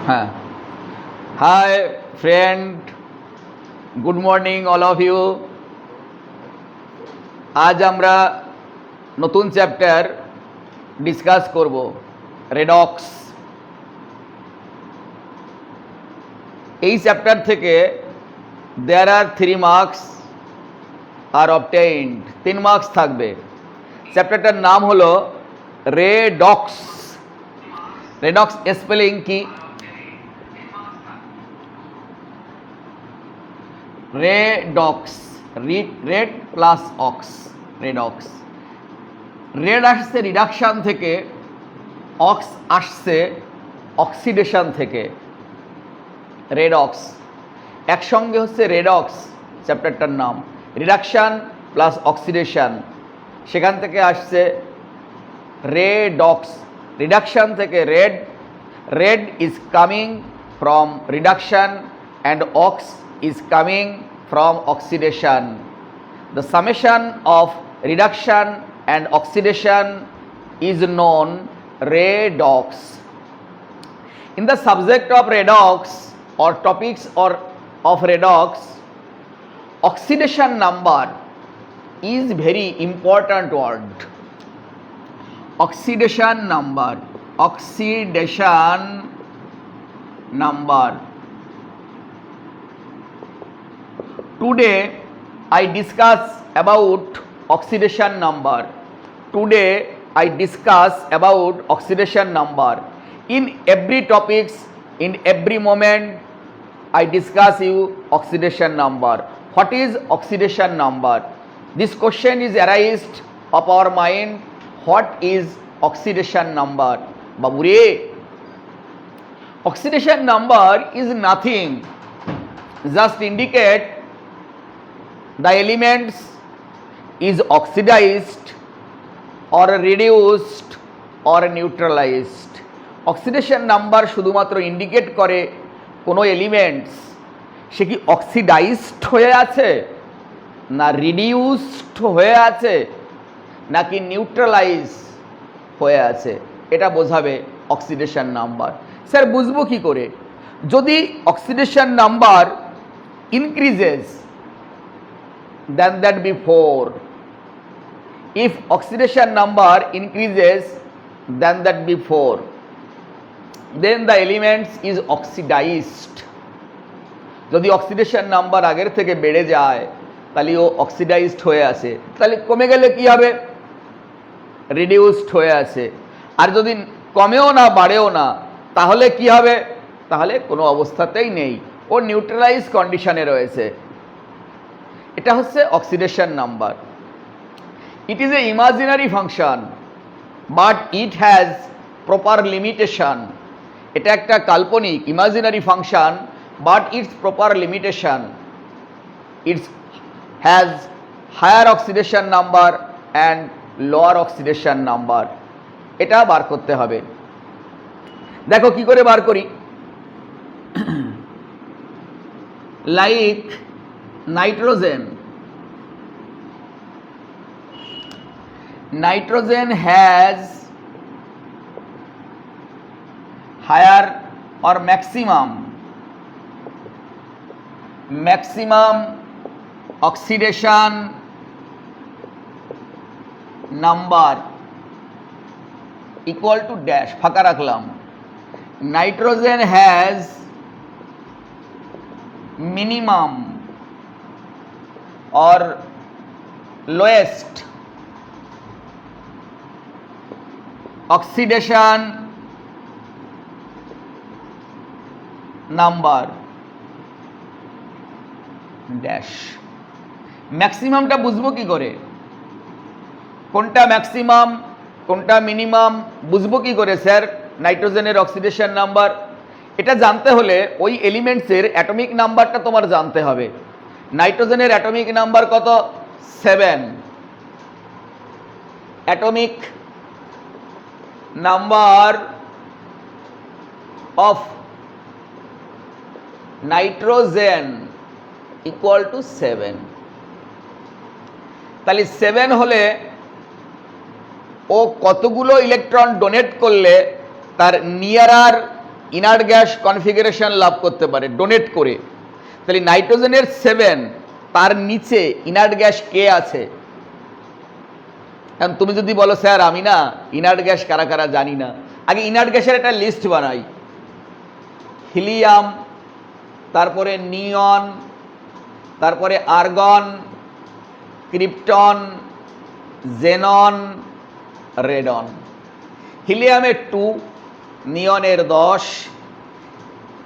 হ্যাঁ, hi friend, good morning all of you. আজ আমরা নতুন চ্যাপ্টার ডিসকাস করব, রেডক্স। এই চ্যাপ্টার থেকে there are 3 marks are obtained, 3 marks থাকবে। চ্যাপ্টারটার নাম হলো রেডক্স। রেডক্স স্পেলিং কি? Redox, red plus ox, redox. Red আসছে রিডাকশান থেকে, অক্স আসছে অক্সিডেশন থেকে। রেডক্স একসঙ্গে হচ্ছে রেডক্স চ্যাপ্টারটার নাম। রিডাকশান প্লাস অক্সিডেশন, সেখান থেকে আসছে রেডক্স। রিডাকশান থেকে red, red is coming from reduction and ox is coming from oxidation. The summation of reduction and oxidation is known redox. In the subject of redox or topics of redox, oxidation number is very important word. Oxidation number, oxidation number. Today I discuss about oxidation number. Today I discuss about oxidation number. In every topics, in every moment, I discuss you oxidation number. What is oxidation number? This question is arised of our mind. What is oxidation number? Babure, oxidation number is nothing, just indicate the elements is oxidized or reduced or neutralized. Oxidation number শুধুমাত্র indicate করে কোনো elements সে কি oxidised হয়ে আছে, না reduced হয়ে আছে, নাকি নিউট্রালাইজ হয়ে আছে, এটা বোঝাবে অক্সিডেশন নাম্বার। স্যার বুঝবো কি করে? যদি oxidation number increases than that before, if oxidation number increases than that before, then the elements is oxidized. যদি অক্সিডেশন নাম্বার আগের থেকে বেড়ে যায় তাহলে ও অক্সিডাইজড হয়ে আছে, তাহলে কমে গেলে কি হবে? রিডিউসড হয়ে আছে। আর যদি কমেও না বাড়েও না তাহলে কি হবে? তাহলে কোনো অবস্থাতেই নেই, ও নিউট্রালাইজ কন্ডিশনে রয়েছে। এটা হচ্ছে oxidation number. It is a imaginary function but it has proper limitation. এটা একটা কাল্পনিক imaginary function but it's proper limitation. It's has higher oxidation number and lower oxidation number. এটা বার করতে হবে। দেখো কি করে বার করি। Like nitrogen, nitrogen has higher or maximum oxidation number equal to dash, ফাঁকা রাখলাম। nitrogen has minimum or lowest oxidation number dash। ম্যাক্সিমামটা বুঝবো কি করে? কোনটা ম্যাক্সিমাম কোনটা মিনিমাম বুঝবো কি করে স্যার? নাইট্রোজেনের অক্সিডেশন নাম্বার এটা জানতে হলে ওই এলিমেন্টসের অ্যাটমিক নাম্বারটা তোমার জানতে হবে। নাইট্রোজেনের অ্যাটমিক নাম্বার কত? 7। Atomic number of nitrogen equal to 7। তাহলে 7 হলে ও কতগুলো ইলেকট্রন ডোনেট করলে তার নিয়ারার ইনার্ট গ্যাস কনফিগারেশন লাভ করতে পারে ডোনেট করে। তাহলে নাইট্রোজেনের 7, তার নিচে ইনার্ট গ্যাস কে আছে? এখন তুমি যদি বলো স্যার আমি না ইনার্ট গ্যাস কারা কারা জানি না, আগে ইনার্ট গ্যাসের একটা লিস্ট বানাই। হিলিয়াম, তারপরে নিয়ন, তারপরে আর্গন, ক্রিপ্টন, জেনন, রেডন। হিলিয়ামের 2, নিয়নের 10,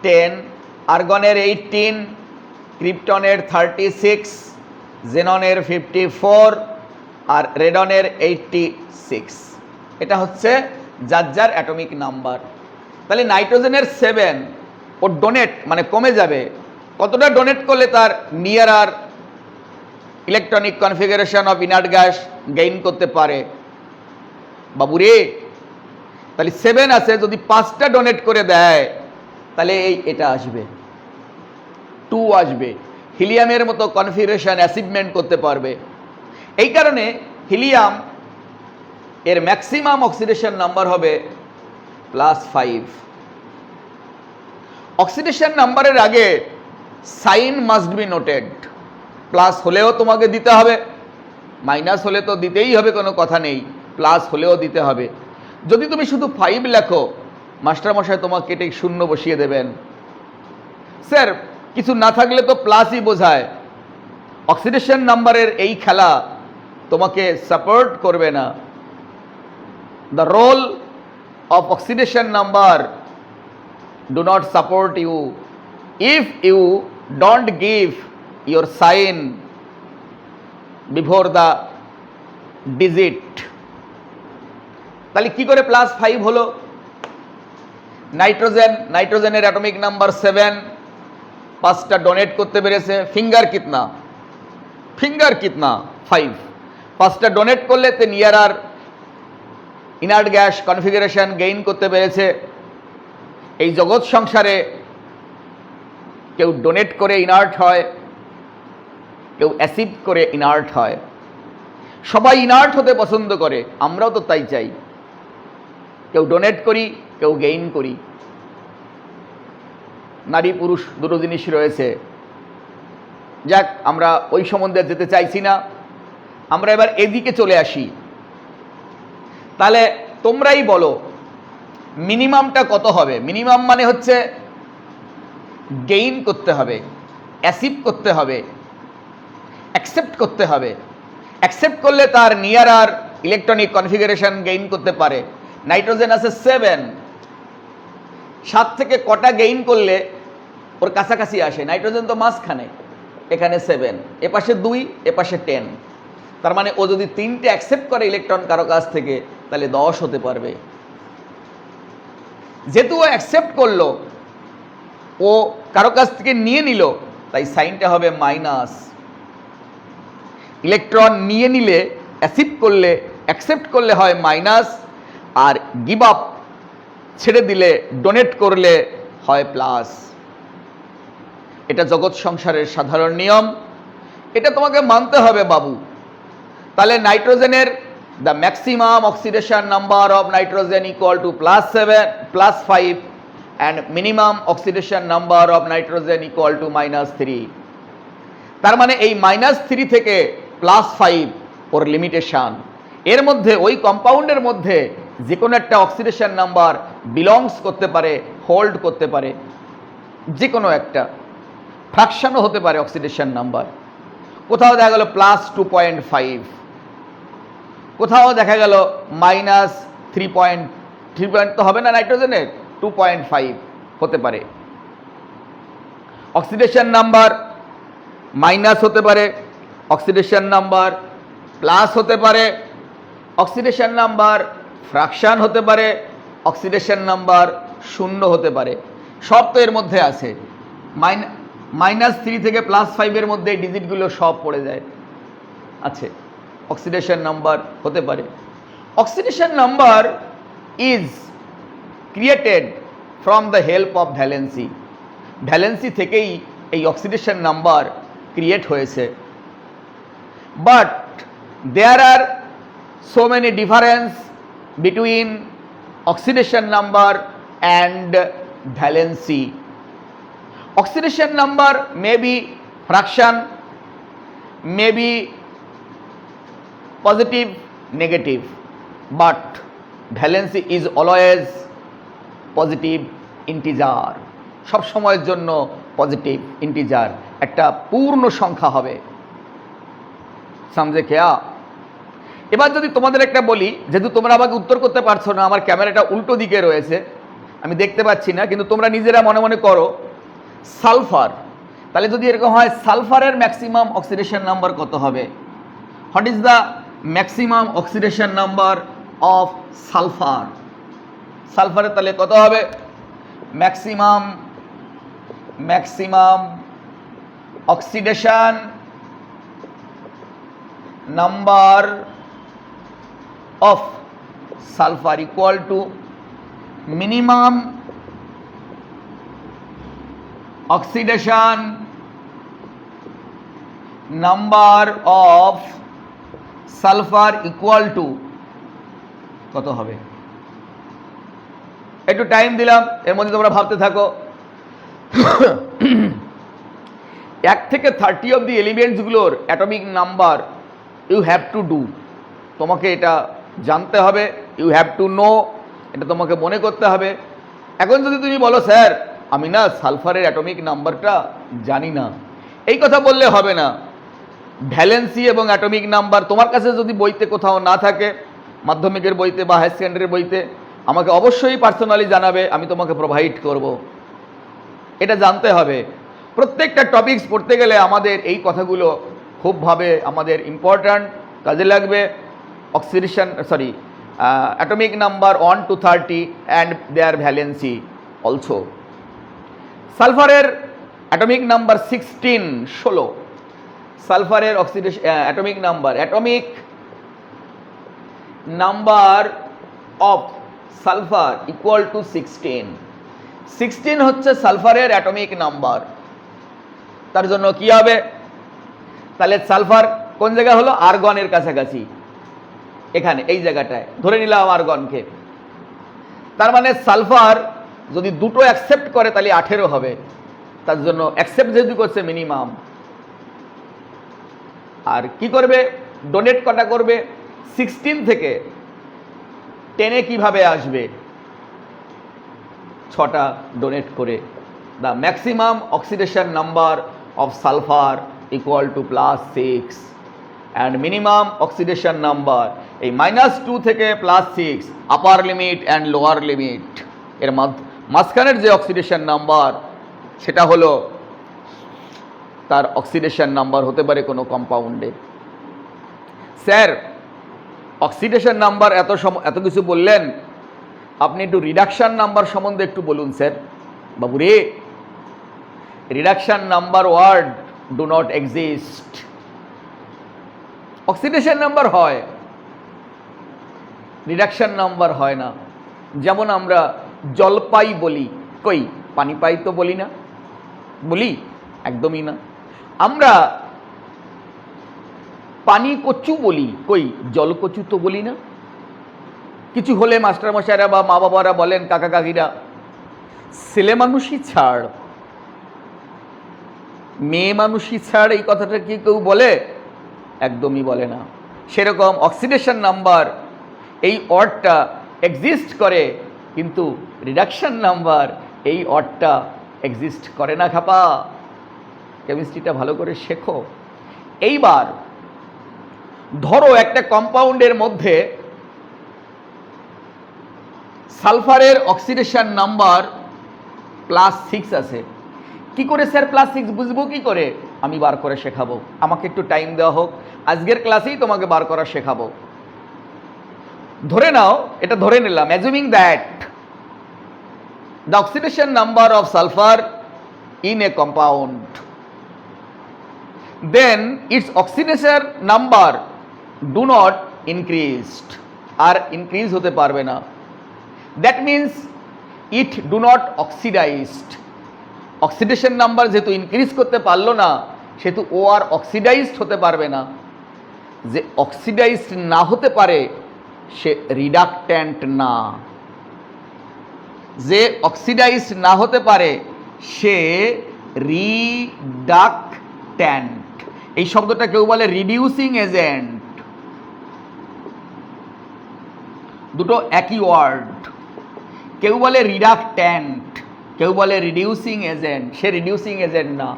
10, আর্গনের 18, ক্রিপ্টনের 36, জেননের 54 আর রেডনের 86। এটা হচ্ছে যার যার অ্যাটমিক নাম্বার। তাহলে নাইট্রোজেনের 7 ও ডোনেট মানে কমে যাবে। কতটা ডোনেট করলে তার নিয়ারার electronic configuration of inert gas gain করতে পারে? বাবুরে, তাহলে 7 আছে, যদি 5টা ডোনেট করে দেয় তাহলে এটা আসবে, 2 আসবে। হিলিয়ামের মতো কনফিগারেশন অ্যাচিভমেন্ট করতে পারবে। এই কারণে হিলিয়াম এর ম্যাক্সিমাম অক্সিডেশন নাম্বার হবে +5। অক্সিডেশন নাম্বারের আগে sign must be noted. Plus হলেও তোমাকে দিতে হবে, মাইনাস হলে তো দিতেই হবে, কোনো কথা নেই, প্লাস হলেও দিতে হবে। যদি তুমি শুধু 5 লেখো, মাস্টারমশাই তোমাকে ঠিক 0 বসিয়ে দেবেন। স্যার কিছু না থাকলে তো প্লাসই বোঝায়। অক্সিডেশন নাম্বারের এই খেলা তোমাকে সাপোর্ট করবে না। The role of oxidation number do not support you if you don't give your sign before the digit। তাহলে কি করে +5 হলো? নাইট্রোজেনের অ্যাটমিক নাম্বার 7, 5টা ডোনেট করতে পেরেছে। ফিঙ্গার কিতনা 5। 5টা ডোনেট করলে তে নিয়ারার ইনার্ট গ্যাস কনফিগারেশন গেইন করতে পেরেছে। এই জগৎ সংসারে কেউ ডোনেট করে ইনার্ট হয়, কেউ অ্যাসিড করে ইনার্ট হয়। সবাই ইনার্ট হতে পছন্দ করে, আমরাও তো তাই চাই। কেউ ডোনেট করি, কেউ গেইন করি। নারী পুরুষ দুটো জিনিস রয়েছে। যাক, আমরা ওই সম্বন্ধে যেতে চাইছি না, আমরা এবার এদিকে চলে আসি। তাহলে তোমরাই বলো মিনিমামটা কত হবে? মিনিমাম মানে হচ্ছে গেইন করতে হবে, অ্যাসিভ করতে হবে, অ্যাকসেপ্ট করতে হবে। অ্যাকসেপ্ট করলে তার নিয়ারার ইলেকট্রনিক কনফিগারেশন গেইন করতে পারে। নাইট্রোজেন আছে 7, 7 থেকে কটা গেইন করলে ওর কাছাকাছি আসে? নাইট্রোজেন তো মাঝখানে, এখানে 7, এপাশে 2, এপাশে 10। তার মানে ও যদি 3টে অ্যাকসেপ্ট করে ইলেকট্রন কারো কাছ থেকে, তাহলে 10 হতে পারবে। যেহেতু ও অ্যাকসেপ্ট করলো, ও কারো কাছ থেকে নিয়ে নিল, তাই সাইনটা হবে মাইনাস। ইলেকট্রন নিয়ে নিলে, অ্যাসিড করলে, অ্যাকসেপ্ট করলে হয় মাইনাস, আর গিভ আপ ছেড়ে দিলে, ডোনেট করলে হয় প্লাস। এটা জগৎ সংসারের সাধারণ নিয়ম, এটা তোমাকে মানতে হবে বাবু। তাহলে নাইট্রোজেনের the maximum oxidation number of nitrogen equal to +5 and minimum oxidation number of nitrogen equal to -3। তার মানে এই -3 থেকে +5 ওর লিমিটেশন। এর মধ্যে ওই কম্পাউন্ডের মধ্যে যে কোনো একটা অক্সিডেশন নাম্বার বিলংস করতে পারে, হোল্ড করতে পারে, যে কোনো একটা ফ্র্যাকশনও হতে পারে অক্সিডেশন নাম্বার। কোথাও দেখা গেল +2.5, কোথাও দেখা গেল -3 তো হবে না, নাইট্রোজেনের 2.5 হতে পারে। অক্সিডেশন নাম্বার মাইনাস হতে পারে, অক্সিডেশন নাম্বার প্লাস হতে পারে, অক্সিডেশন নাম্বার ফ্র্যাকশন হতে পারে, অক্সিডেশন নাম্বার 0 হতে পারে। সব তো এর মধ্যে আছে। -3 থেকে +5 এর মধ্যে এই ডিজিটগুলো সব পড়ে যায়, আছে। অক্সিডেশন নাম্বার হতে পারে। Oxidation number is created from the help of valency. Valency থেকেই এই অক্সিডেশন নাম্বার ক্রিয়েট হয়েছে। But there are so many difference between oxidation number and valency. Oxidation number may be fraction, may be positive, negative, but valency is always positive integer. সব সময়ের জন্য positive integer, একটা পূর্ণ সংখ্যা হবে। সমঝে কেয়া? এবার যদি তোমাদের একটা বলি, যেহেতু তোমরা আমাকে উত্তর করতে পারছো না, আমার ক্যামেরাটা উল্টো দিকে রয়েছে, আমি দেখতে পাচ্ছি না, কিন্তু তোমরা নিজেরা মনে মনে করো সালফার। তাহলে যদি এরকম হয়, সালফারের ম্যাক্সিমাম অক্সিডেশন নাম্বার কত হবে? What is the maximum oxidation number of sulphur? সালফারের তাহলে কত হবে? Maximum oxidation number of sulfur equal to minimum oxidation number of sulfur equal to কত হবে? একটু টাইম দিলাম, এর মধ্যে তোমরা ভাবতে থাকো। 1 থেকে 30 অব দি এলিমেন্টসগুলোর atomic number you have to do, তোমাকে এটা জানতে হবে, ইউ হ্যাভ টু নো, এটা তোমাকে মনে করতে হবে। এখন যদি তুমি বলো স্যার আমি না সালফারের অ্যাটমিক নাম্বারটা জানি না, এই কথা বললে হবে না। ভ্যালেন্সি এবং অ্যাটমিক নাম্বার তোমার কাছে যদি বইতে কোথাও না থাকে, মাধ্যমিকের বইতে বা হায়ার সেকেন্ডারির বইতে, আমাকে অবশ্যই পার্সোনালি জানাবে, আমি তোমাকে প্রোভাইড করব। এটা জানতে হবে। প্রত্যেকটা টপিকস পড়তে গেলে আমাদের এই কথাগুলো খুবভাবে আমাদের ইম্পর্ট্যান্ট, কাজে লাগবে। Oxidation atomic number 1 to 30 and their valency also. সালফারের অ্যাটমিক নাম্বার 16 সালফারের oxidation atomic number of sulphur equal to 16 হচ্ছে সালফারের অ্যাটমিক নাম্বার। তার জন্য কি হবে? তাহলে সালফার কোন জায়গা হলো? আর্গনের কাছাকাছি, এখানে এই জায়গাটায় ধরে নিলাম আর্গনকে। তার মানে সালফার যদি দুটো অ্যাকসেপ্ট করে তাহলে 18 হবে। তার জন্য অ্যাকসেপ্ট যেহেতু করছে মিনিমাম, আর কি করবে? ডোনেট কটা করবে? 16 থেকে 10-এ কিভাবে আসবে? 6টা ডোনেট করে। The maximum oxidation number of sulphur equal to +6 and minimum oxidation number এই -2 থেকে +6, আপার লিমিট অ্যান্ড লোয়ার লিমিট, এর মাঝখানের যে অক্সিডেশন নাম্বার সেটা হলো তার অক্সিডেশন নাম্বার হতে পারে কোনো কম্পাউন্ডে। স্যার অক্সিডেশন নাম্বার এত কিছু বললেন, আপনি একটু রিডাকশন নাম্বার সম্বন্ধে একটু বলুন স্যার। বাবুরে, reduction number ward do not exist. Oxidation number হয়, রিডাকশন নাম্বার হয় না। যেমন আমরা জলপাই বলি, কই পানি পাই তো বলি না, বলি? একদমই না। আমরা পানি কচু বলি, কই জলকচু তো বলি না। কিছু হলে মাস্টারমশাইরা বা মা বাবারা বলেন, কাকা কাকিরা, ছেলে মানুষই ছাড়, মেয়ে মানুষই ছাড়, এই কথাটা কি কেউ বলে? একদমই বলে না। সেরকম অক্সিডেশন নাম্বার এই ওয়ার্ডটা এক্সিস্ট করে, কিন্তু রিডাকশন নাম্বার এই ওয়ার্ডটা এক্সিস্ট করে না। খাপা, কেমিস্ট্রিটা ভালো করে শেখো। এইবার ধরো একটা কম্পাউন্ডের মধ্যে সালফারের অক্সিডেশন নাম্বার +6 আছে। কি করে স্যার +6 বুঝবো কি করে? আমি বার করে শেখাবো, আমাকে একটু টাইম দেওয়া হোক, আজকের ক্লাসেই তোমাকে বার করা শেখাবো। ধরে নাও, এটা ধরে নিলাম, assuming that the oxidation number of sulphur in a compound, then its oxidation number do not increased, আর ইনক্রিজ হতে পারবে না। that means it do not oxidized, oxidation number যেহেতু ইনক্রিজ করতে পারলো না, সেহেতু ও আর অক্সিডাইজড হতে পারবে না। যে অক্সিডাইজড না হতে পারে সে রিডাক্ট্যান্ট না। যে অক্সিডাইজ না হতে পারে সে রিডাকট্যান্ট। এই শব্দটা কেউ বলে রিডিউসিং এজেন্ট, দুটো একই ওয়ার্ড। কেউ বলে রিডাকট্যান্ট, কেউ বলে রিডিউসিং এজেন্ট। সে রিডিউসিং এজেন্ট না।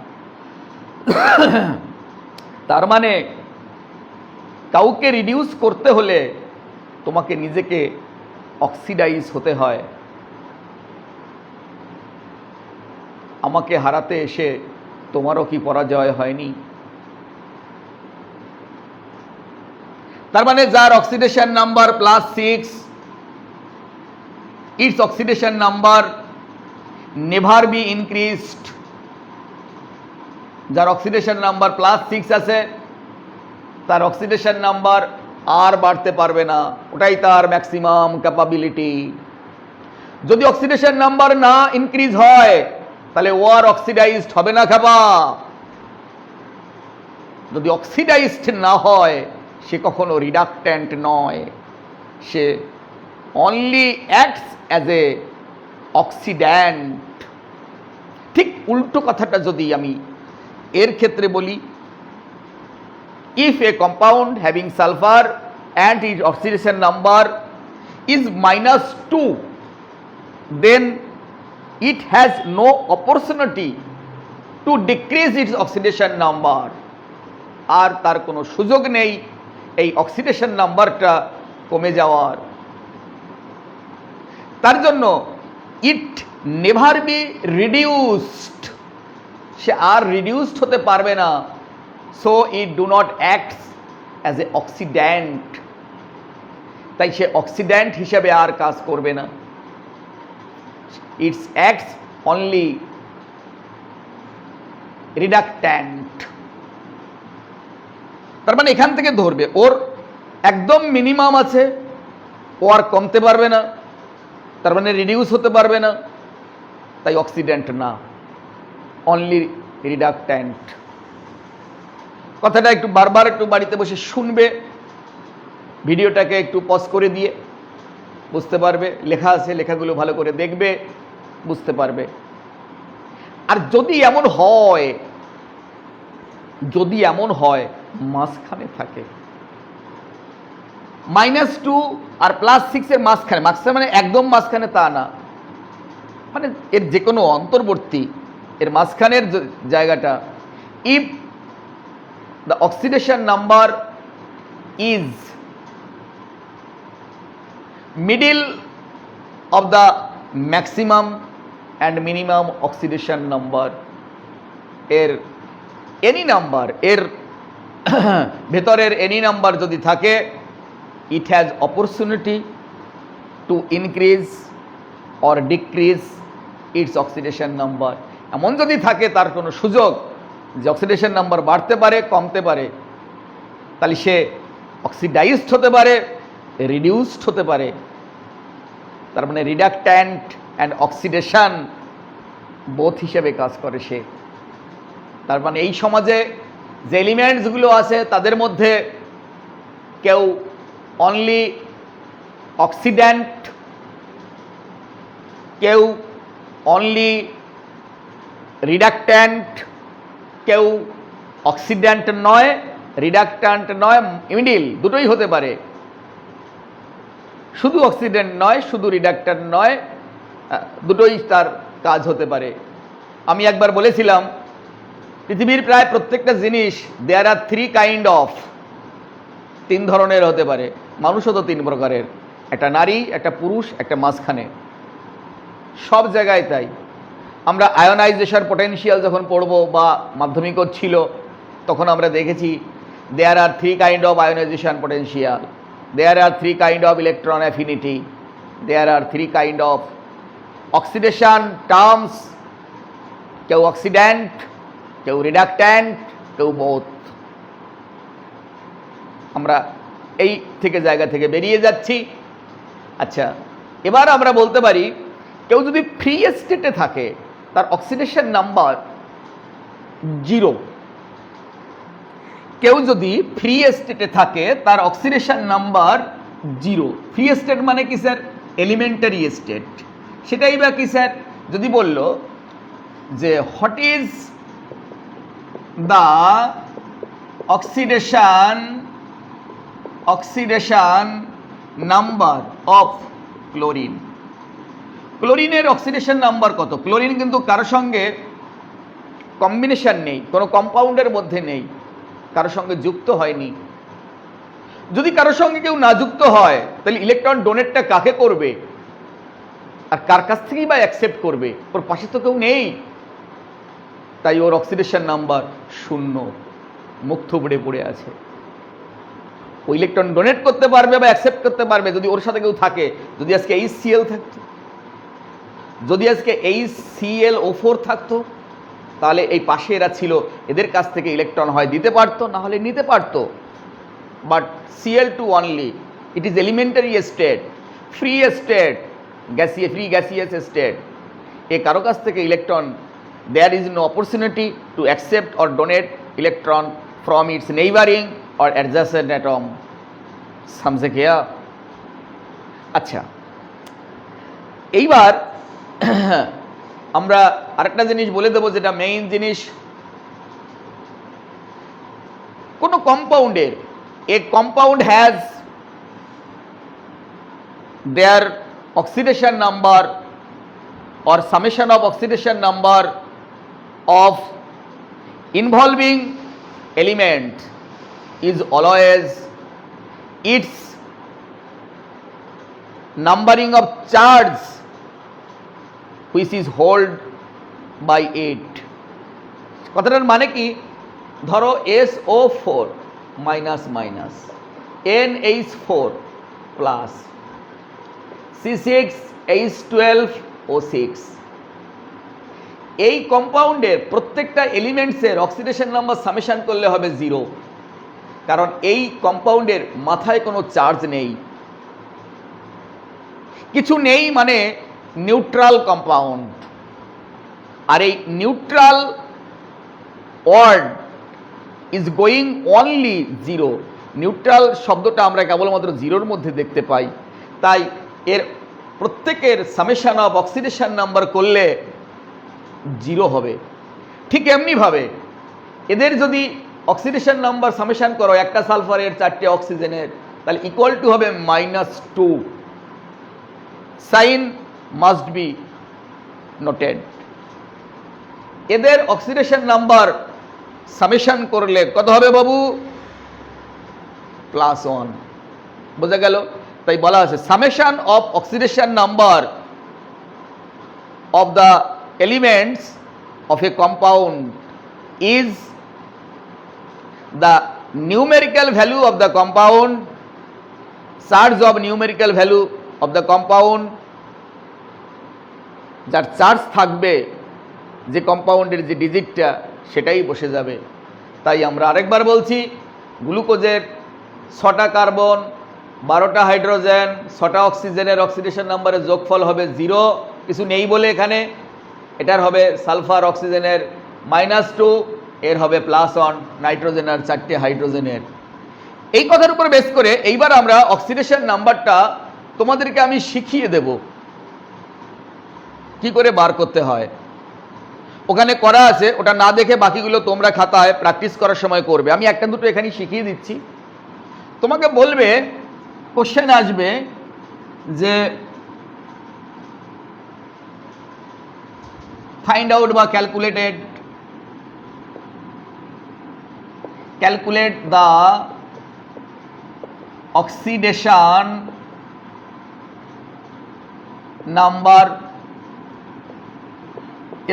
তার মানে কাউকে রিডিউস করতে হলে তোমাকে নিজেকে অক্সিডাইজ হতে হয়। আমাকে হারাতে এসে তোমারও কি পরাজয় হয়নি? তার মানে যার oxidation number +6, it's oxidation number never be increased. যার অক্সিডেশন নাম্বার +6 আছে তার অক্সিডেশন নাম্বার আর বাড়তে পারবে না, ওটাই তার ম্যাক্সিমাম ক্যাপাবিলিটি। যদি অক্সিডেশন নাম্বার না ইনক্রিজ হয় তাহলে ও আর অক্সিডাইজড হবে না খাবা। যদি অক্সিডাইজড না হয় সে কখনো রিডাকট্যান্ট নয়, সে only acts as a oxidant. ঠিক উল্টো কথাটা যদি আমি এর ক্ষেত্রে বলি, if a compound having sulfur and its oxidation number is -2, then it has no opportunity to decrease its oxidation number। আর তার কোনো সুযোগ নেই এই অক্সিডেশন নাম্বারটা কমে যাওয়ার। তার জন্য ইট নেভার বি রিডিউসড, সে আর রিডিউসড হতে পারবে না। So it do not act as a oxidant, তাই সে অক্সিড্যান্ট হিসেবে আর কাজ করবে না। It's acts only reductant. তার মানে এখান থেকে ধরবে ওর একদম মিনিমাম আছে, ও আর কমতে পারবে না, তার মানে রিডিউস হতে পারবে না, তাই অক্সিডেন্ট না, অনলি রিডাকট্যান্ট। কথাটা একটু বারবার একটু বাড়িতে বসে শুনবে, ভিডিওটাকে একটু পজ করে দিয়ে বুঝতে পারবে। লেখা আছে, লেখাগুলো ভালো করে দেখবে, বুঝতে পারবে। আর যদি এমন হয়, যদি এমন হয় মাঝখানে থাকে -2 আর +6 এর মাঝখানে, মাঝখানে মানে একদম মাঝখানে তা না, মানে এর যে কোনো অন্তর্বর্তী, এর মাঝখানের জায়গাটা, if the oxidation number is middle of the maximum and minimum oxidation number, এর any number, এর ভেতরের any number যদি থাকে, it has opportunity to increase or decrease its oxidation number। এমন যদি থাকে তার কোনো সুযোগ যে অক্সিডেশন নাম্বার বাড়তে পারে, কমতে পারে, তাহলে সে অক্সিডাইজড হতে পারে, রিডিউসড হতে পারে। তার মানে রিডাকট্যান্ট অ্যান্ড অক্সিডেশন বোথ হিসেবে কাজ করে সে। তার মানে এই সমাজে যে এলিমেন্টসগুলো আছে তাদের মধ্যে কেউ অনলি অক্সিড্যান্ট, কেউ অনলি রিডাকট্যান্ট, কেউ অক্সিড্যান্ট নয়, রিডাকট্যান্ট নয়, মিডিল, দুটোই হতে পারে। শুধু অক্সিডেন্ট নয়, শুধু রিডাকট্যান্ট নয়, দুটোই তার কাজ হতে পারে। আমি একবার বলেছিলাম পৃথিবীর প্রায় প্রত্যেকটা জিনিস দেয়ার আর 3 কাইন্ড অফ, 3 ধরনের হতে পারে। মানুষও তো 3 প্রকারের, একটা নারী, একটা পুরুষ, একটা মাঝখানে, সব জায়গায় তাই। আমরা আয়োনাইজেশন পটেনশিয়াল যখন পড়ব বা মাধ্যমিকও ছিল তখন আমরা দেখেছি there are 3 kind of ionisation potential, there are 3 kind of electron affinity, there are 3 kind of oxidation terms, কেউ অক্সিড্যান্ট, কেউ রিডাকট্যান্ট, কেউ বোথ। আমরা এই থেকে জায়গা থেকে বেরিয়ে যাচ্ছি। আচ্ছা, এবার আমরা বলতে পারি কেউ যদি ফ্রি স্টেটে থাকে তার অক্সিডেশন নাম্বার 0। কেউ যদি ফ্রি স্টেটে থাকে তার অক্সিডেশন নাম্বার 0। ফ্রি স্টেট মানে কি স্যার? Elementary state. সেটাই বা কি স্যার? যদি বলল যে what is the oxidation number of chlorine, ক্লোরিনের অক্সিডেশন নাম্বার কত? ক্লোরিন কিন্তু কারোর সঙ্গে কম্বিনেশন নেই, কোনো কম্পাউন্ডের মধ্যে নেই, কারোর সঙ্গে যুক্ত হয়নি। যদি কারোর সঙ্গে কেউ না যুক্ত হয় তাহলে ইলেকট্রন ডোনেটটা কাকে করবে আর কার কাছ থেকেই বা অ্যাকসেপ্ট করবে? ওর পাশে তো কেউ নেই, তাই ওর অক্সিডেশন নাম্বার 0, মুখ থুবড়ে পড়ে আছে। ও ইলেকট্রন ডোনেট করতে পারবে বা অ্যাকসেপ্ট করতে পারবে যদি ওর সাথে কেউ থাকে। যদি আজকে HCl থাকতো, যদি আজকে HClO4 থাকতো, তাহলে এই পাশে এরা ছিল, এদের কাছ থেকে ইলেকট্রন হয় দিতে পারতো, না হলে নিতে পারতো। But Cl2 only, it is elementary state, free state, free gaseous state. এ কারো কাছ থেকে electron, there is no opportunity to accept or donate electron from its neighboring or adjacent atom. समझे क्या? আচ্ছা, এইবার আমরা আরেকটা জিনিস বলে দেবো, যেটা মেইন জিনিস। কোন কম্পাউন্ডের, a compound has their oxidation number or summation of oxidation number of involving element is always its numbering of charge which is held by it. কথাটার মানে কি? ধরো SO4 minus minus, NH4 plus, C6H12O6, এই কম্পাউন্ডের প্রত্যেকটা এলিমেন্টসের oxidation number summation করলে হবে 0, কারণ এই কম্পাউন্ডের মাথায় কোনো চার্জ নেই। কিছু নেই মানে নিউট্রাল কম্পাউন্ড। আর এই neutral word is going only 0। Neutral শব্দটা আমরা কেবলমাত্র 0-র মধ্যে দেখতে পাই, তাই এর প্রত্যেকের সামেশন অফ অক্সিডেশন নাম্বার করলে 0 হবে। ঠিক এমনিভাবে এদের যদি অক্সিডেশন নাম্বার সামেশন করো, একটা সালফারের 4টে অক্সিজেনের, তাহলে ইকুয়াল টু হবে -2। Sign must be noted. এদের অক্সিডেশন নাম্বার সামেশন করলে কত হবে বাবু? +1। বোঝা গেল? তাই বলা আছে summation of oxidation number of the elements of A compound is the numerical value of the compound, charge of numerical value of the compound. যার চার্জ থাকবে যে কম্পাউন্ডের যে ডিজিটটা, সেটাই বসে যাবে। তাই আমরা আরেকবার বলছি, গ্লুকোজের 6টা কার্বন, 12টা হাইড্রোজেন, 6টা অক্সিজেনের অক্সিডেশন নাম্বারের যোগফল হবে 0, কিছু নেই বলে এখানে। এটার হবে সালফার অক্সিজেনের -2, এর হবে +1, নাইট্রোজেন আর 4টে হাইড্রোজেনের। এই কথার উপর বেস করে এইবার আমরা অক্সিডেশন নাম্বারটা তোমাদেরকে আমি শিখিয়ে দেব কি করে বার করতে হয়। ওখানে করা আছে, ওটা না দেখে বাকিগুলো তোমরা খাতায় প্র্যাকটিস করার সময় করবে। আমি একটা দুটো এখানে শিখিয়ে দিচ্ছি। তোমাকে বলবে, কোশ্চেন আসবে যে ফাইন্ড আউট বা ক্যালকুলেট the oxidation number,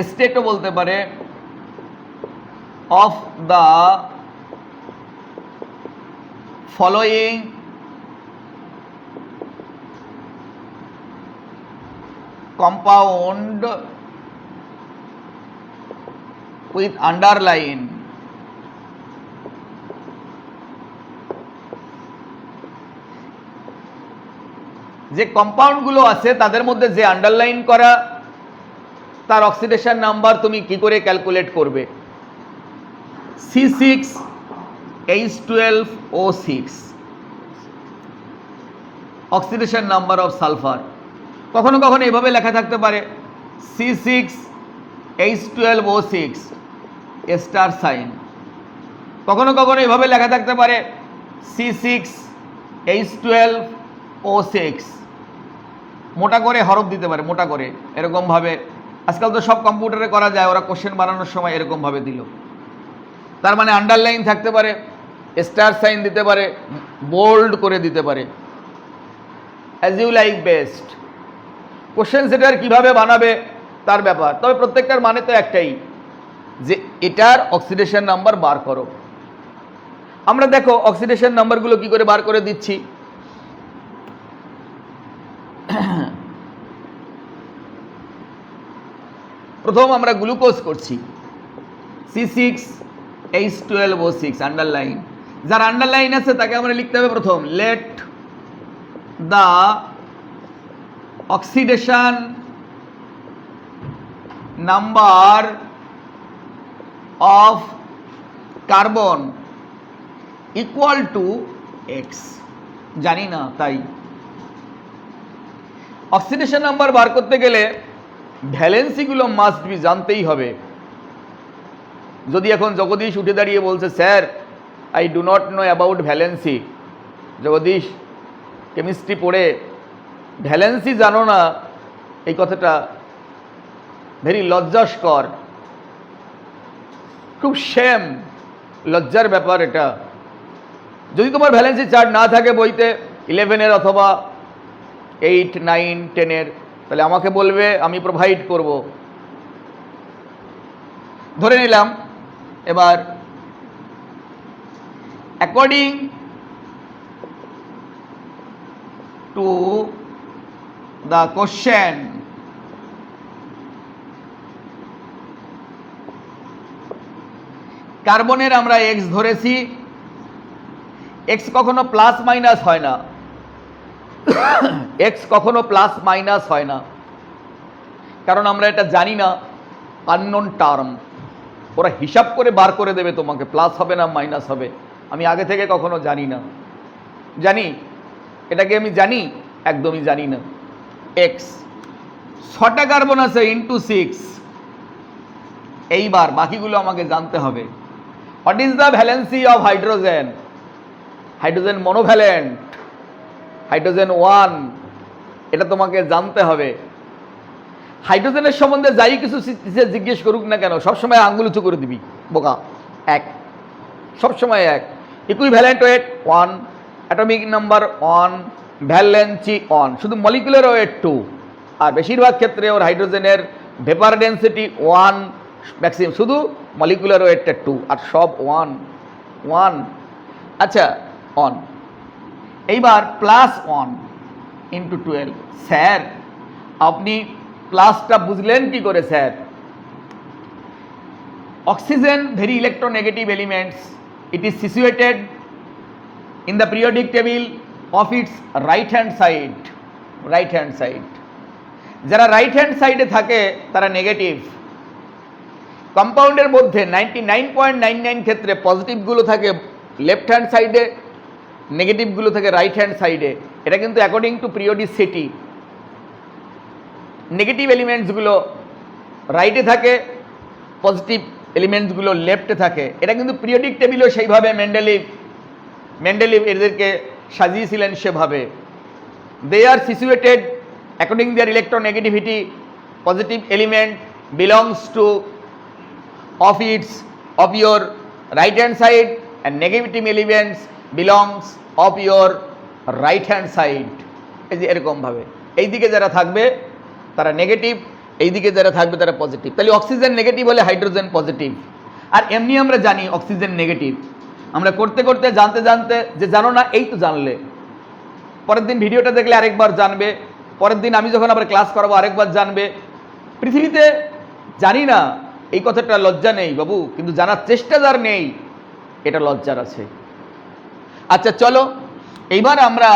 স্টেটও বলতে পারে, of the following compound with underline। যে কম্পাউন্ডগুলো আছে তাদের মধ্যে যে আন্ডারলাইন করা, তার অক্সিডেশন নাম্বার তুমি কি করে ক্যালকুলেট করবে? C6H12O6 oxidation number of sulphur. কখনো কখনো এভাবে লেখা থাকতে পারে C6H12O6 স্টার সাইন। কখনো কখনো এভাবে লেখা থাকতে পারে C6H12O6, মোটা করে হরফ দিতে পারে, মোটা করে এরকমভাবে। আজকাল তো সব কম্পিউটারে করা যায়, ওরা কোশ্চেন বানানোর সময় এরকমভাবে দিল। তার মানে আন্ডারলাইন থাকতে পারে, স্টার সাইন দিতে পারে, বোল্ড করে দিতে পারে, as you like best. Question সেটার কীভাবে বানাবে তার ব্যাপার। তবে প্রত্যেকটার মানে তো একটাই, যে এটার অক্সিডেশন নাম্বার বার করো। আমরা দেখো অক্সিডেশন নাম্বারগুলো কি করে বার করে দিচ্ছি। প্রথম আমরা গ্লুকোজ করছি, C6H12O6 আন্ডারলাইন। যার আন্ডারলাইন আছে তাকে আমরা লিখতে হবে প্রথম, let the oxidation number of carbon equal to x. জানি না তাই অক্সিডেশন নাম্বার বার করতে গেলে ভ্যালেন্সিগুলো মাস্ট বি জানতেই হবে। যদি এখন জগদীশ উঠে দাঁড়িয়ে বলছে, sir I do not know about valency, Jagdish chemistry পড়ে ভ্যালেন্সি জানো না, এই কথাটা ভেরি লজ্জাস্কর, খুব শেম, লজ্জার ব্যাপার এটা। যদি তোমার ভ্যালেন্সি চার্ট না থাকে বইতে 11-এর অথবা 8, 9, 10-এর, তাহলে আমাকে বলবে, আমি প্রোভাইড করব। ধরে নিলাম এবার অ্যাকর্ডিং টু দ্য কোশ্চেন কার্বনের আমরা এক্স ধরেছি। এক্স কখনো প্লাস মাইনাস হয় না, এক্স কখনো প্লাস মাইনাস হয় না, কারণ আমরা এটা জানি না, আননোন টার্ম। ওরা হিসাব করে বার করে দেবে তোমাকে, প্লাস হবে না মাইনাস হবে, আমি আগে থেকে কখনো জানি না। জানি এটাকে আমি জানি? একদমই জানি না। এক্স 6টা কার্বন আছে ইন্টু 6, এইবার বাকিগুলো আমাকে জানতে হবে। What is the valency of hydrogen? Hydrogen monovalent, hydrogen 1, এটা তোমাকে জানতে হবে। হাইড্রোজেনের সম্বন্ধে যাই কিছু জিজ্ঞেস করুক না কেন, সবসময় আঙ্গুল উঁচু করে দিবি, বোকা। এক, সবসময় এক। Equivalent wait 1, atomic number 1, valency 1, শুধু মলিকুলার ওয়েট 2, আর বেশিরভাগ ক্ষেত্রে ওর হাইড্রোজেনের ভেপার ডেন্সিটি 1 ম্যাক্সিমাম, শুধু মলিকুলার ওয়েটটা 2, আর সব 1 1। আচ্ছা 1, এইবার প্লাস 1 ইন্টু 12। স্যার আপনি প্লাসটা বুঝলেন কি করে sir? Oxygen very electronegative elements, it is situated in the periodic table of its right hand side. Right hand side, যারা রাইট হ্যান্ড সাইডে থাকে তারা নেগেটিভ। কম্পাউন্ডের মধ্যে 99.99 ক্ষেত্রে পজিটিভগুলো থাকে লেফট হ্যান্ড সাইডে, নেগেটিভগুলো থাকে রাইট হ্যান্ড সাইডে। এটা কিন্তু অ্যাকর্ডিং টু পিরিয়ডিসিটি। নেগেটিভ এলিমেন্টসগুলো রাইটে থাকে, পজিটিভ এলিমেন্টসগুলো লেফটে থাকে। এটা কিন্তু পিরিয়ডিক টেবিলও সেইভাবে মেন্ডেলিভ এদেরকে সাজিয়েছিলেন সেভাবে। They are situated according their electronegativity, positive element belongs to of your right hand side and negative elements belongs of your right hand side। এই যে এরকম ভাবে এই দিকে যারা থাকবে তারা নেগেটিভ, এই দিকে যারা থাকবে তারা পজিটিভ। তাহলে অক্সিজেন নেগেটিভ হলে হাইড্রোজেন পজিটিভ। আর এমনি আমরা জানি অক্সিজেন নেগেটিভ, আমরা করতে করতে জানতে জানতে, যে জানো না এই তো জানলে, পরের দিন ভিডিওটা দেখলে আরেকবার জানবে, পরের দিন আমি যখন আবার ক্লাস করাবো আরেকবার জানবে। পৃথিবীতে জানি না এই কথাটা লজ্জা নেই বাবু, কিন্তু জানার চেষ্টা যার নেই এটা লজ্জার আছে। আচ্ছা চলো এইবার আমরা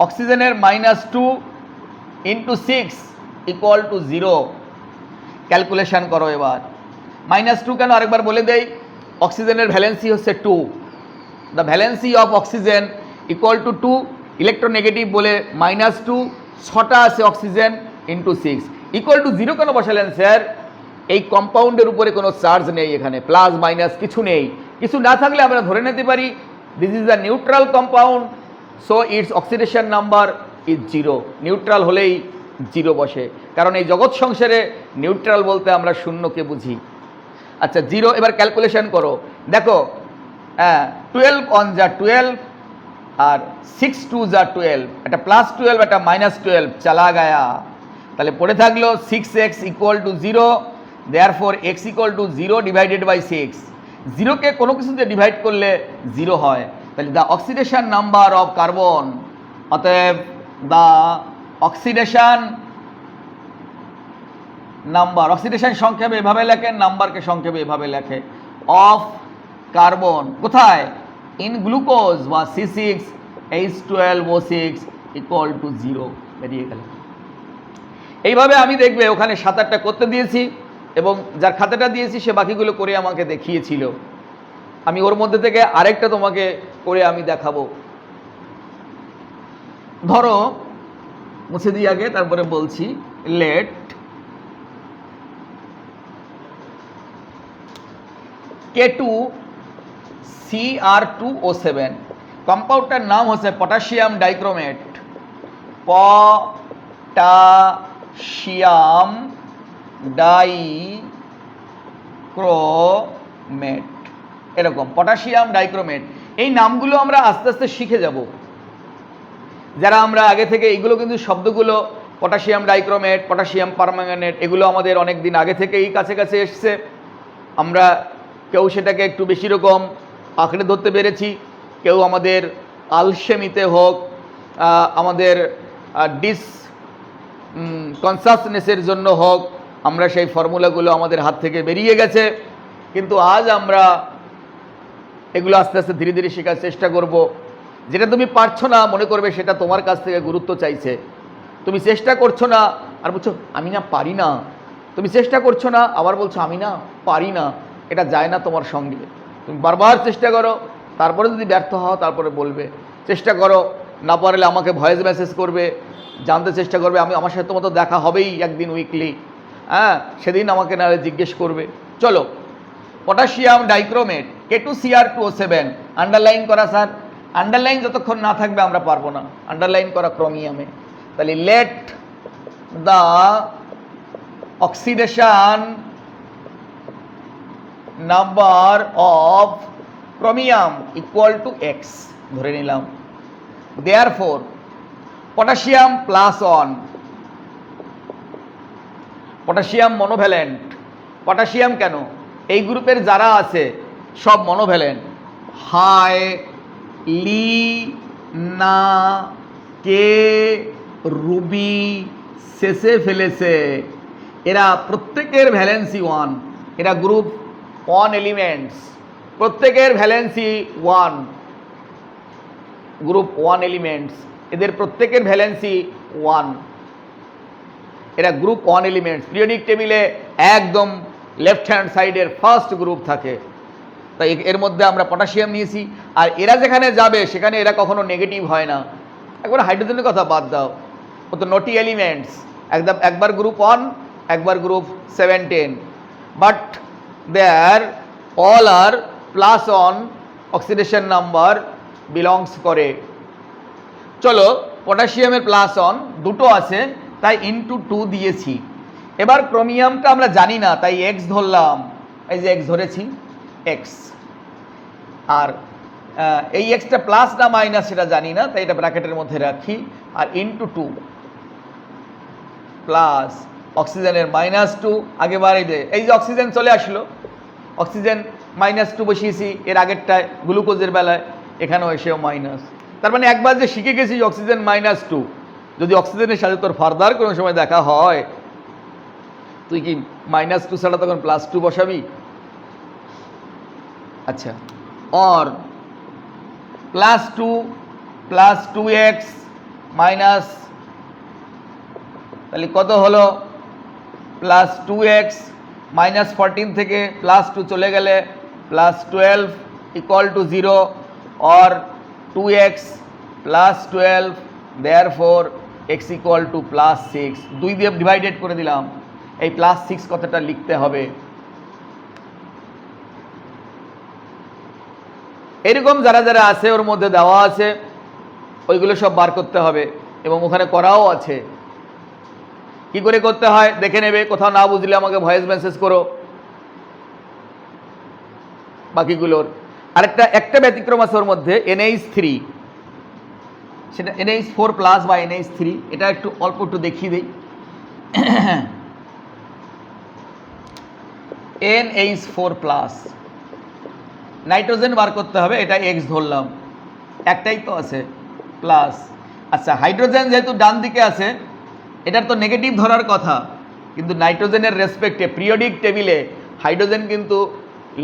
অক্সিজেনের -2 ইন্টু 6 ইকুয়াল টু 0 ক্যালকুলেশন করো। এবার -2 কেন আরেকবার বলে দেই, অক্সিজেনের ভ্যালেন্সি হচ্ছে 2, the valency of oxygen equal to 2, electronegative বলে -2, 6টা আছে অক্সিজেন, ইন্টু 6 ইকুয়াল টু 0 কেন বসালেন স্যার? এই কম্পাউন্ডের উপরে কোনো চার্জ নেই, এখানে প্লাস মাইনাস কিছু নেই। কিছু না থাকলে আমরা ধরে নিতে পারি this is the neutral compound, so it's oxidation number is 0। Neutral হলেই 0 বসে, কারণ এই জগৎ সংসারে নিউট্রাল বলতে আমরা শূন্যকে বুঝি। আচ্ছা 0, এবার ক্যালকুলেশন করো। দেখো 12 1 যা 12 আর 6 2 যা 12, একটা +12 একটা -12 চালা গায়া, তাহলে পড়ে থাকলো 6x equal to 0, therefore x equal to 0 divided by 6। 0কে কোনো কিছুতে ডিভাইড করলে 0 হয়, তাহলে the oxidation number of carbon, অতএব দ্য অক্সিডেশন নাম্বার, অক্সিডেশন সংক্ষেপে এভাবে লেখেন, নাম্বারকে সংক্ষেপে এভাবে লেখে, অফ কার্বন কোথায়? ইন গ্লুকোজ বা C6H12O6 ইকুয়াল টু 0 বেরিয়ে গেল। এইভাবে আমি দেখবে ওখানে 7-8টা করতে দিয়েছি, এবং যার খাতাটা দিয়েছি সে বাকিগুলো করে আমাকে দেখিয়েছিল। আমি ওর মধ্যে থেকে আরেকটা তোমাকে করে আমি দেখাবো। ধরো মুছে দিই আগে, তারপরে বলছি। লেট K2Cr2O7, কম্পাউন্ডটার নাম হচ্ছে পটাশিয়াম ডাইক্রোমেট, পটাশিয়াম ডাইক্রোমেট, এরকম পটাশিয়াম ডাইক্রোমেট। এই নামগুলো আমরা আস্তে আস্তে শিখে যাব, যারা আমরা আগে থেকে, এইগুলো কিন্তু শব্দগুলো পটাশিয়াম ডাইক্রোমেট, পটাশিয়াম পারম্যাঙ্গানেট, এগুলো আমাদের অনেক দিন আগে থেকেই কাছে কাছে এসছে। আমরা কেউ সেটাকে একটু বেশি রকম আঁকড়ে ধরতে পেরেছি, কেউ আমাদের আলসেমিতে হোক, আমাদের কনসাসনেসের জন্য হোক, আমরা সেই ফর্মুলাগুলো আমাদের হাত থেকে বেরিয়ে গেছে। কিন্তু আজ আমরা এগুলো আস্তে আস্তে ধীরে ধীরে শেখার চেষ্টা করব। যেটা তুমি পারছো না মনে করবে সেটা তোমার কাছ থেকে গুরুত্ব চাইছে। তুমি চেষ্টা করছো না আর বলছো আমি না পারি না, তুমি চেষ্টা করছো না আবার বলছো আমি না পারি না, এটা যায় না তোমার সঙ্গে। তুমি বারবার চেষ্টা করো, তারপরে যদি ব্যর্থ হও তারপরে বলবে। চেষ্টা করো, না পারলে আমাকে ভয়েস মেসেজ করবে, জানতে চেষ্টা করবে। আমার সাথে তোমার তো দেখা হবেই একদিন উইকলি, হ্যাঁ, সেদিন আমাকে নাহলে জিজ্ঞেস করবে। চলো, পটাশিয়াম ডাইক্রোমেট K2Cr2O7 আন্ডারলাইন করা। স্যার আন্ডারলাইন যতক্ষণ না থাকবে আমরা পারবো না, আন্ডারলাইন করা ক্রোমিয়ামে। তাহলে let the oxidation number of chromium equal to x ধরে নিলাম। Therefore potassium +1, potassium monovalent. Potassium কেন? এই গ্রুপের যারা আছে সব মনোভ্যালেন্ট। হাই লি না কে রুবি শেষে ফেলেছে, এরা প্রত্যেকের ভ্যালেন্সি 1। এরা গ্রুপ 1 এলিমেন্টস, প্রত্যেকের ভ্যালেন্সি 1, গ্রুপ 1 এলিমেন্টস, এদের প্রত্যেকের ভ্যালেন্সি 1। এরা গ্রুপ 1 এলিমেন্টস। পিরিয়ডিক টেবিলে একদম লেফট হ্যান্ড সাইডের ফার্স্ট গ্রুপ থাকে, তাই এর মধ্যে আমরা পটাশিয়াম নিয়েছি। আর এরা যেখানে যাবে সেখানে এরা কখনো নেগেটিভ হয় না। একবার হাইড্রোজেনের কথা বাদ দাও, ও তো নটি এলিমেন্টস, একবার গ্রুপ 1 একবার group 17, but there all are +1 oxidation number belongs করে। চলো, পটাশিয়ামের +1 দুটো আছে তাই ইনটু 2 দিয়েছি। এবার ক্রোমিয়ামটা আমরা জানি না তাই x ধরলাম, এই যে x ধরেছি x, আর এই এক্সটা প্লাস না মাইনাস সেটা জানি না তাই এটা ব্র্যাকেটের মধ্যে রাখি, আর ইনটু 2 প্লাস অক্সিজেনের -2। আগেবার এই যে অক্সিজেন চলে আসলো, অক্সিজেন -2 বসিয়েছি এর আগেরটায় গ্লুকোজের বেলায়, এখানেও এসেও মাইনাস। তার মানে একবার যে শিখে গেছি অক্সিজেন -2, যদি অক্সিজেনের সাথে তোর ফার্দার কোনো সময় দেখা হয় তুই কি -2 ছাড়া তখন +2 বসাবি। আচ্ছা, और +2 + 2x মাইনাস, তাহলে কত হলো +2x -14 থেকে +2 চলে গেলে +12 ইকুয়াল টু 0, और 2x + 12 therefore x equal to plus six, 2 দিয়ে ডিভাইডেড করে দিলাম, এই প্লাস সিক্স কথাটা লিখতে হবে। এরকম যারা যারা আছে ওর মধ্যে দেওয়া আছে ওইগুলো সব বার করতে হবে এবং ওখানে করাও আছে। কি করে করতে হয় দেখে নেবে, কোথাও না বুঝলে আমাকে ভয়েস মেসেজ করো বাকিগুলোর। একটা ব্যতিক্রম আছে ওর মধ্যে, NH3, সেটা NH4 প্লাস বা NH3, এটা একটু অল্প একটু দেখিয়ে দিই। NH4 প্লাস, নাইট্রোজেন বার করতে হবে, এটা এক্স ধরলাম, একটাই তো আছে প্লাস। আচ্ছা, হাইড্রোজেন যেহেতু ডান দিকে আছে এটার তো নেগেটিভ ধরার কথা, কিন্তু নাইট্রোজেনের রেসপেক্টে পিরিয়ডিক টেবিলে হাইড্রোজেন কিন্তু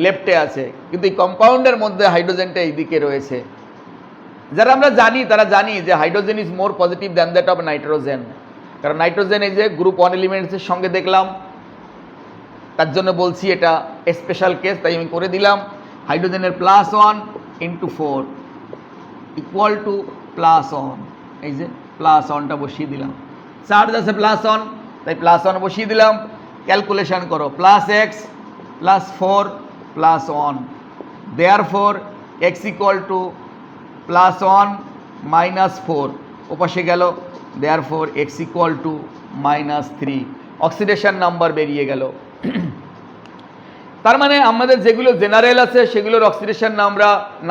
লেফটে আছে, কিন্তু এই কম্পাউন্ডের মধ্যে হাইড্রোজেনটা এই দিকে রয়েছে। যারা আমরা জানি তারা জানি যে hydrogen is more positive than that of nitrogen, কারণ নাইট্রোজেন এই যে গ্রুপ 1 এলিমেন্টসের সঙ্গে দেখলাম, তার জন্য বলছি এটা স্পেশাল কেস, তাই আমি করে দিলাম। হাইড্রোজেনের +1 × 4 ইকুয়াল টু +1, এই যে +1টা বসিয়ে দিলাম, চার্জ আছে +1 তাই +1 বসিয়ে দিলাম। ক্যালকুলেশন করো, +x +4 +1, therefore x equal two +1 -4, ওপাশে গেল, therefore x equal two -3, oxidation number বেরিয়ে গেল। তার মানে আমাদের যেগুলো জেনারেল আছে সেগুলোর অক্সিডেশন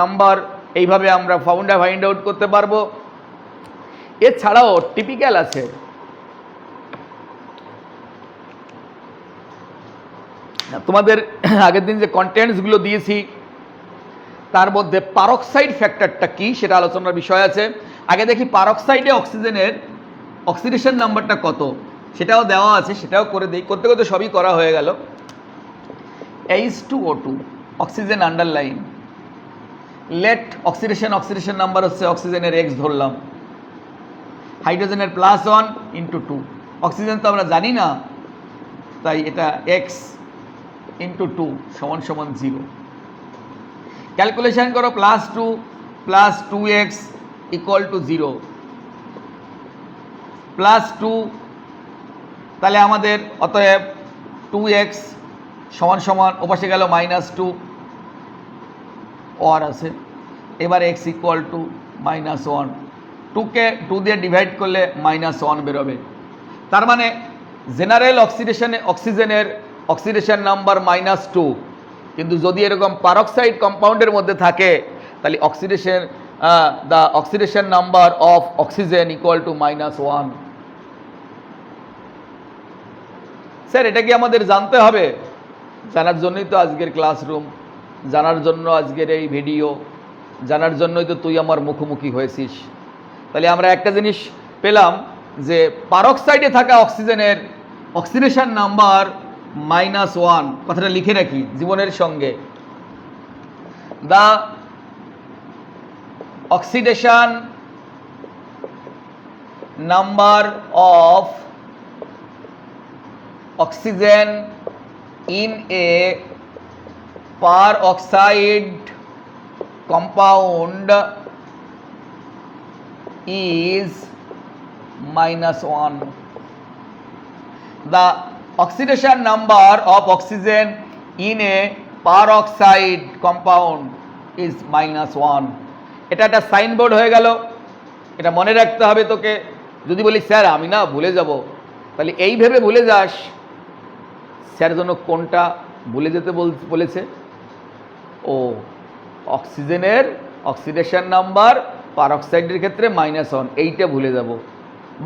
নাম্বার এইভাবে আমরা ফাইন্ড আউট করতে পারবো। এছাড়াও টিপিক্যাল আছে, তোমাদের আগের দিন যে কন্টেন্টসগুলো দিয়েছি তার মধ্যে পারক্সাইড ফ্যাক্টরটা কি সেটা আলোচনার বিষয় আছে। আগে দেখি পারক্সাইডে অক্সিজেনের অক্সিডেশন নাম্বারটা কত, সেটাও দেওয়া আছে, সেটাও করে দিই। করতে করতে সবই করা হয়ে গেল। H2O2 oxygen underline, let oxidation number হচ্ছে অক্সিজেনের x ধরলাম, হাইড্রোজেনের +1 × 2, অক্সিজেন তো আমরা জানি না তাই এটা x × 2 = 0। ক্যালকুলেশন করো, +2 + 2x ইকুয়াল টু 0, +2 তাহলে আমাদের অতএব 2x = ওপাশে গেল -2 আর আছে, এবার x ইকুয়াল টু -1, 2কে 2 দিয়ে ডিভাইড করলে -1 বেরোবে। তার মানে জেনারেল অক্সিজেনের অক্সিডেশন নাম্বার -2, কিন্তু যদি এরকম পারক্সাইড কম্পাউন্ডের মধ্যে থাকে তাহলে the oxidation number of oxygen equal to -1। Sir এটা কি আমাদের জানতে হবে? জানার জন্যই তো আজকের ক্লাসরুম, জানার জন্য আজকের এই ভিডিও, জানার জন্যই তো তুই আমার মুখোমুখি হয়েছিস। তাহলে আমরা একটা জিনিস পেলাম যে পারক্সাইডে থাকা অক্সিজেনের অক্সিডেশন নাম্বার -1, কথাটা লিখে রাখি জীবনের সঙ্গে। The oxidation number of oxygen in a peroxide compound is -1. The oxidation number of oxygen in a peroxide compound is -1. এটা একটা সাইনবোর্ড হয়ে গেল, এটা মনে রাখতে হবে তোকে। যদি বলি স্যার আমি না ভুলে যাব, তাহলে এই ভেবে ভুলে যাস স্যার জন্য কোনটা ভুলে যেতে বলেছে। ও অক্সিজেনের অক্সিডেশন নাম্বার পারক্সাইডের ক্ষেত্রে -1, এইটা ভুলে যাব।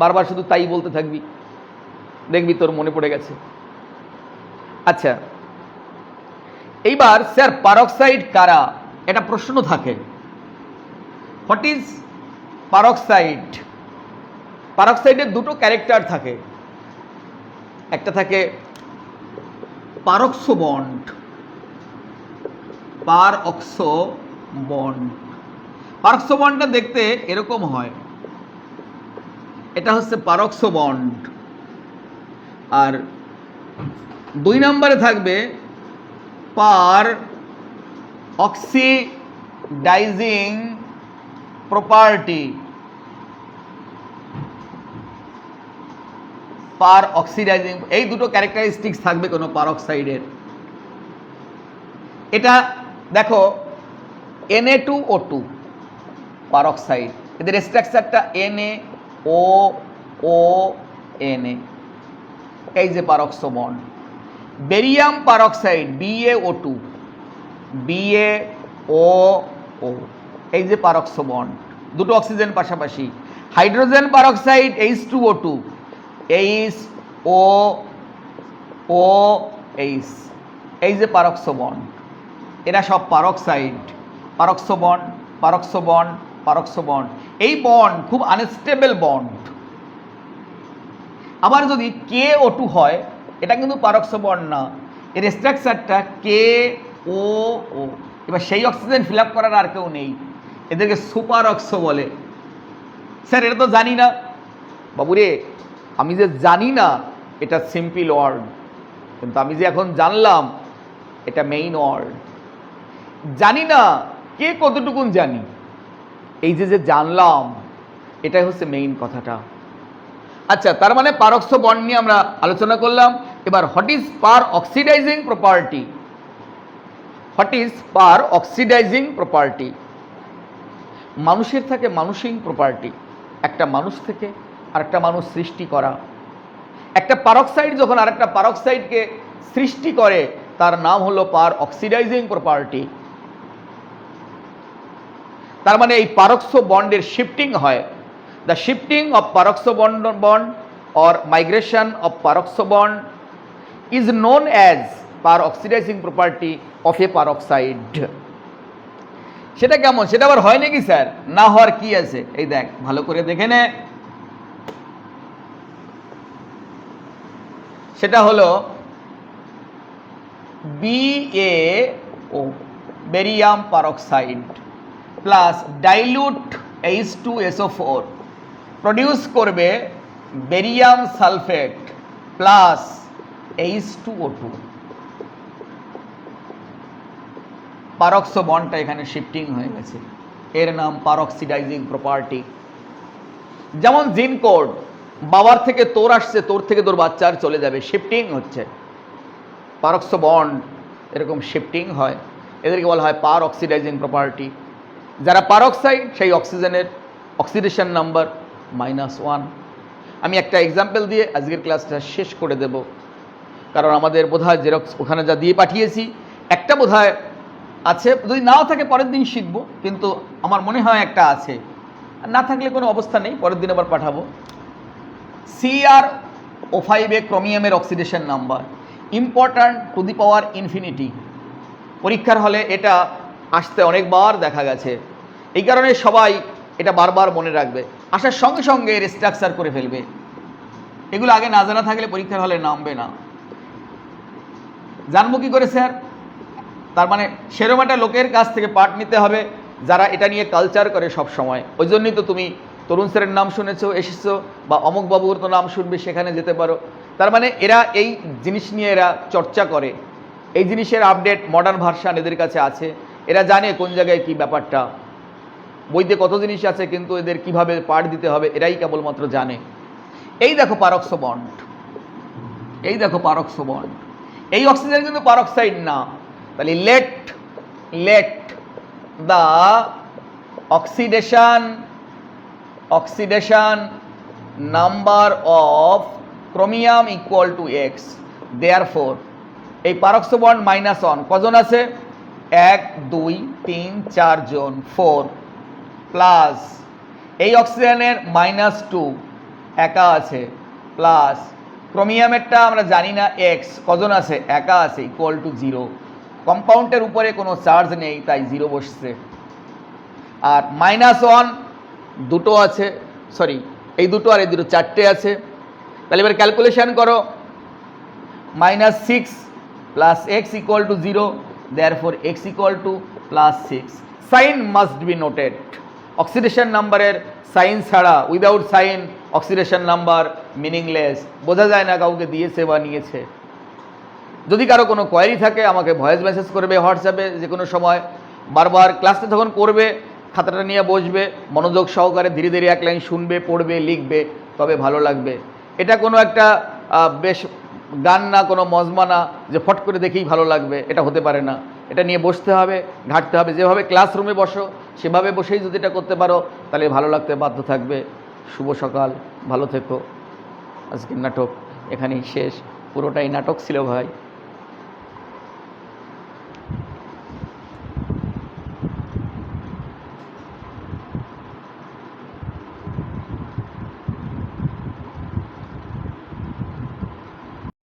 বারবার শুধু তাই বলতে থাকবি, দেখবি তোর মনে পড়ে গেছে। আচ্ছা, এইবার স্যার পারক্সাইড কারা, এটা প্রশ্ন থাকে। What is peroxide? পারক্সাইডের দুটো ক্যারেক্টার থাকে, একটা থাকে পারক্সো বন্ড, পারক্সো বন্ডটা দেখতে এরকম হয়, এটা হচ্ছে পারক্সো বন্ড। আর 2 নম্বরে থাকবে পার অক্সিডাইজিং প্রপার্টি, পার অক্সিডাইজিং, এই দুটো ক্যারেক্টারিস্টিক্স থাকবে কোনো পারঅক্সাইডের। এটা দেখো Na2O2 পারঅক্সাইড, এদের স্ট্রাকচারটা NaOONA, এই যে peroxo bond. Barium peroxide BaO2 BaOO, এই যে পারক্সো বন্ড, দুটো অক্সিজেন পাশাপাশি। হাইড্রোজেন পারঅক্সাইড H2O2 HOOH, এই যে পারক্সো বন্ড, এরা সব peroxide. Peroxo bond, peroxo bond, peroxo bond, এই বন্ড খুব আনস্টেবল বন্ড। আবার যদি KO2 হয়, এটা কিন্তু পারক্সো বন্ড না, এর স্ট্রাকচারটা KOO। এবার সেই অক্সিজেন ফিল আপ করার আর কেউ নেই, এদেরকে সুপার অক্সো বলে। স্যার এটা তো জানি না। বাবুরে, আমি যে জানি না এটা সিম্পল ওয়ার্ড, কিন্তু আমি যে এখন জানলাম এটা মেইন ওয়ার্ড। জানি না কে কতটুকুন জানি, এই যে জানলাম এটাই হচ্ছে মেইন কথাটা। আচ্ছা, তার মানে পারক্সো বন্ড নিয়ে আমরা আলোচনা করলাম। এবার what is per oxidising property? What is per oxidising property? মানুষের থাকে মানুষিং প্রপার্টি, একটা মানুষ থেকে আরেকটা মানুষ সৃষ্টি করা। একটা পারক্সাইড যখন আরেকটা পারক্সাইডকে সৃষ্টি করে তার নাম হলো পার অক্সিডাইজিং প্রপার্টি। তার মানে এই পারক্সো বন্ডের শিফটিং হয়। The shifting of peroxo bond or migration of peroxo bond is known as per oxidizing property of a peroxide. সেটা কেমন? সেটা আবার হয় নাকি স্যার? না হওয়ার কি আছে? এই দেখ, ভালো করে দেখে নে। সেটা হলো BaO, barium peroxide, plus dilute H2SO4 produce করবে বেরিয়াম সালফেট প্লাস H2O2। পারক্সো বন্ডটা এখানে শিফটিং হয়ে গেছে, এর নাম পারঅক্সিডাইজিং প্রপার্টি। যেমন জিন কোড, বাবার থেকে তোর আসছে, তোর থেকে তোর বাচ্চার চলে যাবে, শিফটিং হচ্ছে। পারক্সো বন্ড এরকম শিফটিং হয়, এদেরকে বলা হয় পার অক্সিডাইজিং প্রপার্টি। যারা পারঅক্সাইড সেই অক্সিজেনের অক্সিডেশন নাম্বার -1। আমি একটা এক্সাম্পল দিয়ে আজকের ক্লাসটা শেষ করে দেব, কারণ আমাদের বোধহয় জেরক্স ওখানে যা দিয়ে পাঠিয়েছি একটা বোধহয় আছে, যদি নাও থাকে পরের দিন শিখব, কিন্তু আমার মনে হয় একটা আছে, না থাকলে কোনো অবস্থা নেই, পরের দিন আবার পাঠাবো। CrO5 ক্রোমিয়ামের oxidation number important to the power infinity. পরীক্ষার হলে এটা আসতে অনেকবার দেখা গেছে, এই কারণে সবাই এটা বারবার মনে রাখবে, আসার সঙ্গে সঙ্গে এর স্ট্রাকচার করে ফেলবে। এগুলো আগে না জানা থাকলে পরীক্ষার হলে নামবে না। জানবো কি করে স্যার? তার মানে সেরকম একটা লোকের কাছ থেকে পাঠ নিতে হবে যারা এটা নিয়ে কালচার করে সব সময়। ওই জন্যই তো তুমি তরুণ স্যারের নাম শুনেছো, এসেছো, বা অমুক বাবুর তো নাম শুনবে, সেখানে যেতে পারো। তার মানে এরা এই জিনিস নিয়ে এরা চর্চা করে, এই জিনিসের আপডেট মডার্ন ভার্সান এদের কাছে আছে, এরা জানে কোন জায়গায় কি ব্যাপারটা। বইতে কত জিনিস আছে, কিন্তু এদের কিভাবে পাঠ দিতে হবে এরাই কেবলমাত্র জানে। এই দেখো পারক্সো বন্ড, এই দেখো পারক্সো বন্ড, এই অক্সিজেন কিন্তু পারক্সাইড না। তাহলে let the oxidation number of chromium equal to X। Therefore এই পারক্সো বন্ড -1 কজন আছে? 1 2 3 4 জন, 4, প্লাস এই অক্সিজেনের -2 একা আছে, প্লাস ক্রোমিয়ামেরটা আমরা জানি না X কজন আছে, একা আছে, ইকুয়াল টু 0। কম্পাউন্ডের উপরে কোনো চার্জ নেই, তাই 0 বসছে। আর -1 দুটো আছে, সরি এই দুটো আর এই দুটো চারটে আছে। তাহলে এবার ক্যালকুলেশন করো, -6 plus X equal to 0, therefore X equal to +6। Sign must be noted. Oxidation নাম্বারের সাইন ছাড়া, without sign oxidation number meaningless, বোঝা যায় না কাউকে দিয়েছে বা নিয়েছে। যদি কারো কোনো কোয়ারি থাকে আমাকে ভয়েস মেসেজ করবে হোয়াটসঅ্যাপে যে কোনো সময়। বারবার ক্লাসটা যখন করবে খাতাটা নিয়ে বসবে, মনোযোগ সহকারে ধীরে ধীরে এক লাইন শুনবে, পড়বে, লিখবে, তবে ভালো লাগবে। এটা কোনো একটা বেশ গান না, কোনো মজমা না যে ফট করে দেখেই ভালো লাগবে, এটা হতে পারে না। এটা নিয়ে বসতে হবে, ঘাঁটতে হবে। যেভাবে ক্লাসরুমে বসো সেভাবে বসেই যদি এটা করতে পারো তাহলে ভালো লাগতে বাধ্য থাকবে। শুভ সকাল, ভালো থেকো। আজকের নাটক এখানেই শেষ। পুরোটাই নাটক ছিল ভাই।